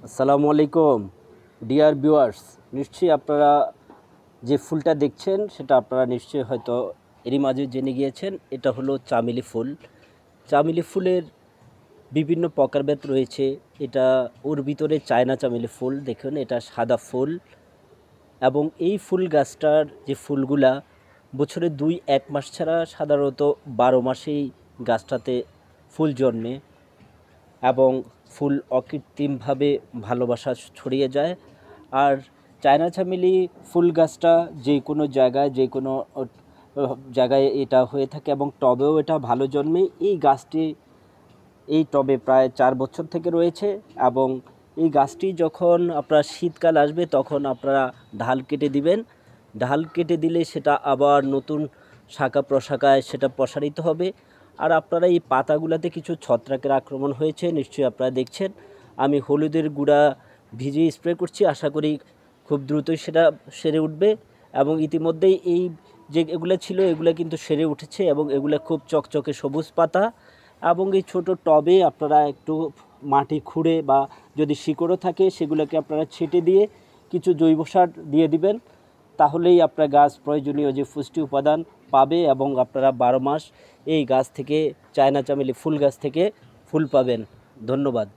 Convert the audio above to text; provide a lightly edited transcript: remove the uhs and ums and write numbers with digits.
আসসালামু আলাইকুম dear viewers. নিশ্চয়ই আপনারা যে ফুলটা দেখছেন সেটা আপনারা নিশ্চয়ই হয়তো এরই মাঝে জেনে গিয়েছেন। এটা হলো চামেলি ফুল। চামেলি ফুলের বিভিন্ন প্রকারভেদ রয়েছে। এটা ওর ভিতরে চায়না চামেলি ফুল, দেখুন এটা সাদা ফুল। এবং এই ফুল গাছটার যে ফুলগুলা বছরে 2-1 মাস ছাড়া সাধারণত 12 মাসেই গাছটাতে ফুল জন্মে এবং ফুল অকৃত্রিমভাবে ভালোবাসা ছড়িয়ে যায়। আর চায়না চামেলি ফুল গাছটা যে কোনো জায়গায় যে কোনো জায়গায় এটা হয়ে থাকে এবং টবেও এটা ভালো জন্মে। এই গাছটি এই টবে প্রায় 4 বছর থেকে রয়েছে এবং এই গাছটি যখন আপনার শীতকাল আসবে তখন আপনারা ঢাল কেটে দিবেন। ঢাল কেটে দিলে সেটা আবার নতুন শাখা প্রশাখায় সেটা প্রসারিত হবে। আর আপনারা এই পাতাগুলোতে কিছু ছত্রাকের আক্রমণ হয়েছে, নিশ্চয়ই আপনারা দেখছেন। আমি হলুদের গুঁড়া ভিজিয়ে স্প্রে করছি, আশা করি খুব দ্রুতই সেটা সেরে উঠবে। এবং ইতিমধ্যেই এই যে এগুলো ছিল এগুলো কিন্তু সেরে উঠেছে এবং এগুলো খুব চকচকে সবুজ পাতা। এবং এই ছোট টবে আপনারা একটু মাটি খুঁড়ে বা যদি শিকড়ও থাকে সেগুলোকে আপনারা ছেটে দিয়ে কিছু জৈব সার দিয়ে দিবেন, তাহলেই আপনার গাছ প্রয়োজনীয় যে পুষ্টি উপাদান পাবে এবং আপনারা 12 মাস এই গাছ থেকে চায়না চামেলি ফুল গাছ থেকে ফুল পাবেন। ধন্যবাদ।